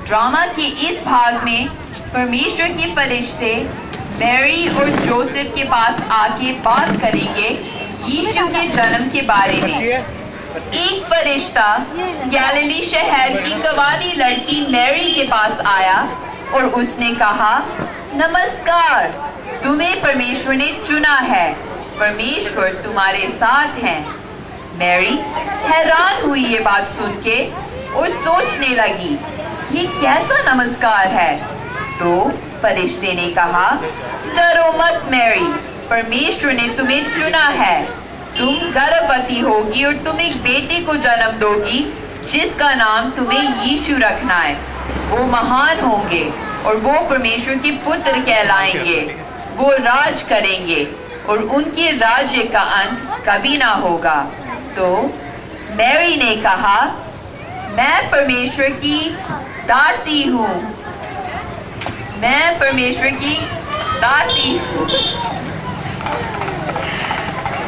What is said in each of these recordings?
Drama के इस भाग में परमेश्वर के फरिश्ते मैरी और जोसेफ के पास आके बात करेंगे यीशु के जन्म के बारे में। एक फरिश्ता गैलिली शहर की कवानी लड़की मैरी के पास आया और उसने कहा, नमस्कार, तुम्हें परमेश्वर ने चुना है, परमेश्वर तुम्हारे साथ हैं। मैरी हैरान हुई ये बात सुन के और सोचने लगी, ये कैसा नमस्कार है। तो फरिश्ते ने कहा, डरो मत मैरी, परमेश्वर ने तुम्हें चुना है, तुम गर्भवती होगी और तुम एक बेटे को जन्म दोगी जिसका नाम तुम्हें यीशु रखना है। वो महान होंगे और वो परमेश्वर के पुत्र कहलाएंगे। वो राज करेंगे और उनके राज्य का अंत कभी ना होगा। तो मैरी ने कहा, मैं परमेश्वर की दासी हूँ, मैं परमेश्वर की दासी हूँ।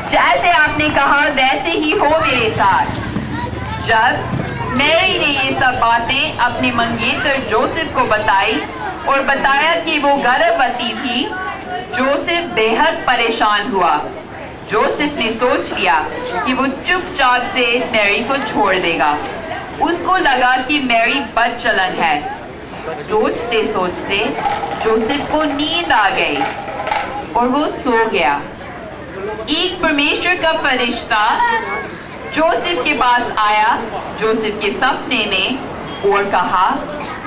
जैसे आपने कहा वैसे ही हो मेरे साथ। जब मैरी ने ये सब बातें अपने मंगेतर जोसेफ को बताई और बताया कि वो गर्भवती थी, जोसेफ बेहद परेशान हुआ। जोसेफ ने सोच लिया कि वो चुपचाप से मैरी को छोड़ देगा। उसको लगा कि मैरी बदचलन है। सोचते सोचते जोसेफ को नींद आ गई और वो सो गया। एक परमेश्वर का फरिश्ता जोसेफ के पास आया, जोसेफ के सपने में, और कहा,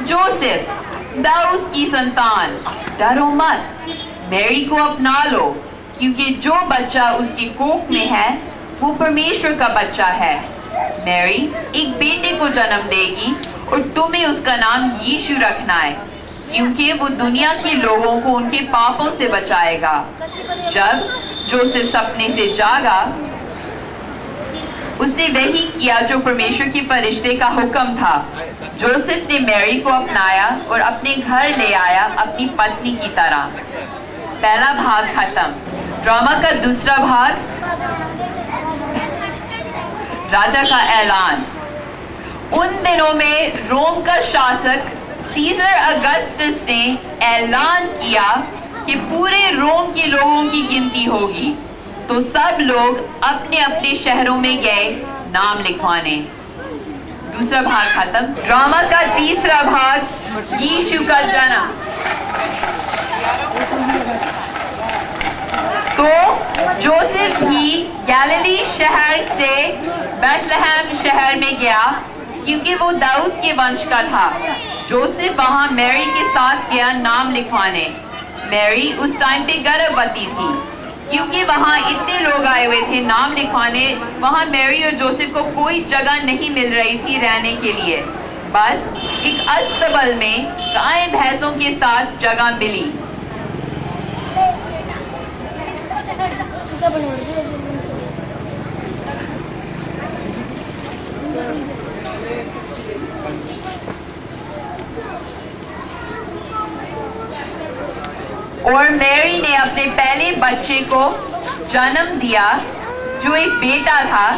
जोसेफ, दाऊद की संतान, डरो मत, मैरी को अपना लो, क्योंकि जो बच्चा उसकी कोख में है वो परमेश्वर का बच्चा है। मैरी एक बेटे को जन्म देगी और तुम्हें उसका नाम यीशु रखना है, क्योंकि वो दुनिया के लोगों को उनके पापों से बचाएगा। जब जोसेफ सपने से जागा, उसने वही किया जो परमेश्वर के फरिश्ते का हुक्म था। जोसेफ ने मैरी को अपनाया और अपने घर ले आया अपनी पत्नी की तरह। पहला भाग खत्म। ड्रामा का दूसरा भाग, राजा का ऐलान। उन दिनों में रोम का शासक सीजर अगस्टस ने ऐलान किया कि पूरे रोम के लोगों की गिनती होगी, तो सब लोग अपने अपने शहरों में गए नाम लिखवाने। दूसरा भाग खत्म। ड्रामा का तीसरा भाग, यीशु का जन्म। तो जोसेफ भी गैलिली शहर से बेथलेहम शहर में गया, क्योंकि वो दाऊद के वंश का था। जोसेफ वहां मैरी के साथ गया नाम लिखवाने। मैरी उस टाइम पे गर्भवती थी, क्योंकि वहां इतने लोग आए हुए थे नाम लिखवाने। वहां मैरी और जोसेफ को कोई जगह नहीं मिल रही थी रहने के लिए। बस एक अस्तबल में गाय भैंसों के साथ जगह मिली। और मैरी ने अपने पहले बच्चे को जन्म दिया, जो एक बेटा था।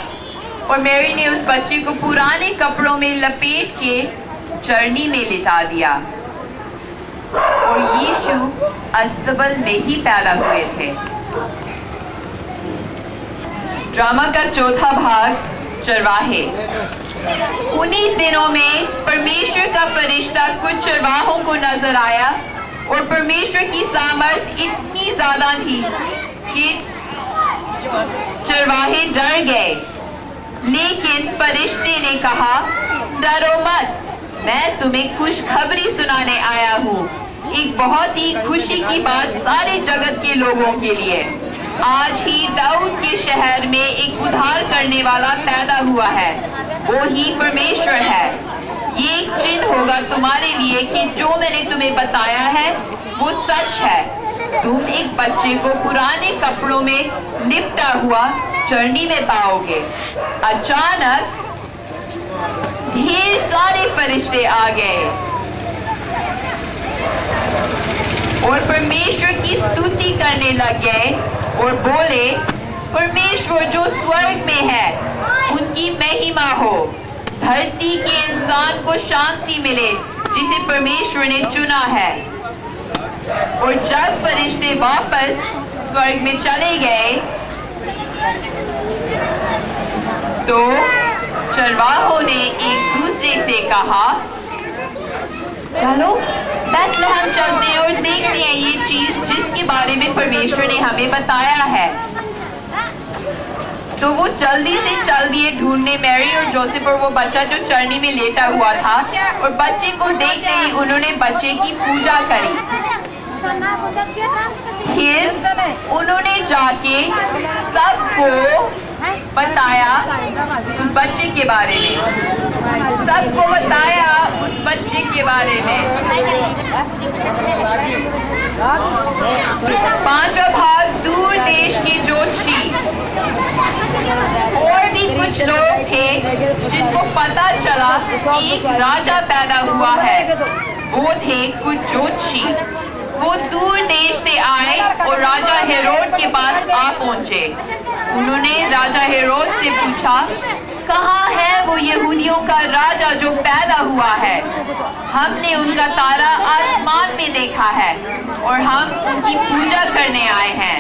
और मैरी ने उस बच्चे को पुराने कपड़ों में लपेट के चरनी में लिटा दिया। और यीशु अस्तबल में ही पैदा हुए थे। ड्रामा का चौथा भाग, चरवाहे। उन्हीं दिनों में परमेश्वर का फरिश्ता कुछ चरवाहों को नजर आया, और परमेश्वर की सामर्थ इतनी ज्यादा थी कि चरवाहे डर गए। लेकिन फरिश्ते ने कहा, डरो मत, मैं तुम्हें खुशखबरी सुनाने आया हूँ, एक बहुत ही खुशी की बात सारे जगत के लोगों के लिए। आज ही दाऊद के शहर में एक उद्धार करने वाला पैदा हुआ है, वो ही परमेश्वर है। ये एक चिन्ह होगा तुम्हारे लिए कि जो मैंने तुम्हें बताया है वो सच है। तुम एक बच्चे को पुराने कपड़ों में लिपटा हुआ चरनी में पाओगे। अचानक ढेर सारे फरिश्ते आ गए और परमेश्वर की स्तुति करने लग गए और बोले, परमेश्वर जो स्वर्ग में है उनकी महिमा हो, धरती के इंसान को शांति मिले जिसे परमेश्वर ने चुना है। और जब फरिश्ते वापस स्वर्ग में चले गए तो चरवाहों ने एक दूसरे से कहा, चलो बैतलहम चलते हैं और देखते हैं ये चीज जिसके बारे में परमेश्वर ने हमें बताया है। तो वो जल्दी से चल दिए ढूंढने मैरी और जोसेफ और वो बच्चा जो चरनी में लेटा हुआ था। और बच्चे को देखते ही उन्होंने बच्चे की पूजा करी। फिर उन्होंने जाके सबको बताया उस बच्चे के बारे में, सबको बताया उस बच्चे के बारे में। पांचवा भाग दूर देश के ज्योतिषी और भी कुछ लोग थे जिनको पता चला कि एक राजा पैदा हुआ है। वो थे कुछ ज्योतिषी। वो दूर देश से आए और राजा हेरोद के पास आ पहुंचे। उन्होंने राजा हेरोद से पूछा, कहाँ है वो यहूदियों का राजा जो पैदा हुआ है? हमने उनका तारा आसमान में देखा है और हम उनकी पूजा करने आए हैं।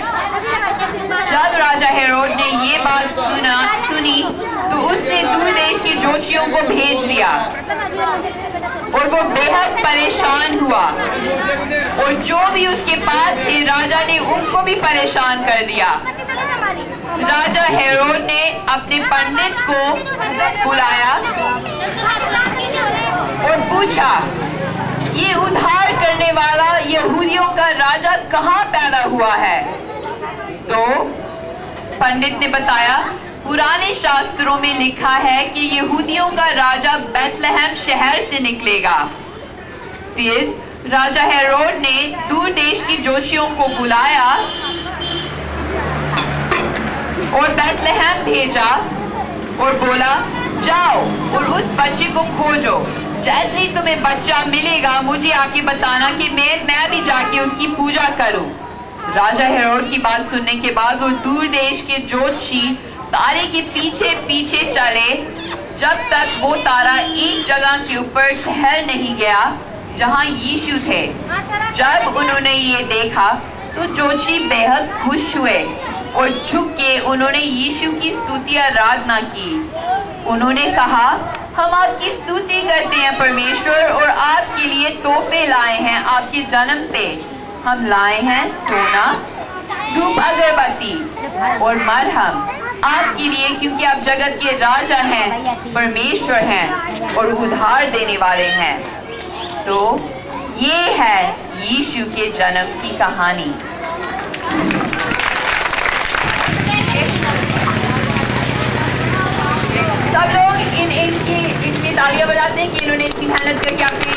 जब राजा हेरोद ने ये बात सुनी तो उसने दूर देश के ज्योतिषियों को भेज दिया और वो बेहद परेशान हुआ। और जो भी उसके पास थे राजा ने उनको भी परेशान कर दिया। राजा हेरोद ने अपने पंडित को बुलाया और पूछा, ये उद्धार करने वाला यहूदियों का राजा कहाँ पैदा हुआ है? तो पंडित ने बताया, पुराने शास्त्रों में लिखा है कि यहूदियों का राजा बैतलहम शहर से निकलेगा। फिर राजा हेरोद ने दूर देश के ज्योतिषियों को बुलाया और बैतलहम भेजा और बोला, जाओ और उस बच्चे को खोजो। जैसे ही तुम्हें बच्चा मिलेगा मुझे आके बताना कि मैं भी जाके उसकी पूजा करूं। राजा हेरोद की बात सुनने के बाद वो दूर देश के ज्योतिषी तारे के पीछे पीछे चले जब तक वो तारा एक जगह के ऊपर ठहर नहीं गया जहां यीशु थे। जब उन्होंने ये देखा तो ज्योतिषी बेहद खुश हुए और झुक के उन्होंने यीशु की स्तुति आराधना की। उन्होंने कहा, हम आपकी स्तुति करते हैं परमेश्वर और आपके लिए तोहफे लाए हैं। आपके जन्म पे हम लाए हैं सोना, धूप, अगरबत्ती और मरहम आपके लिए, क्योंकि आप जगत के राजा हैं, परमेश्वर हैं और उद्धार देने वाले हैं। तो ये है यीशु के जन्म की कहानी। सब लोग इनकी तालियां बजाते हैं कि इन्होंने इतनी मेहनत करके आपके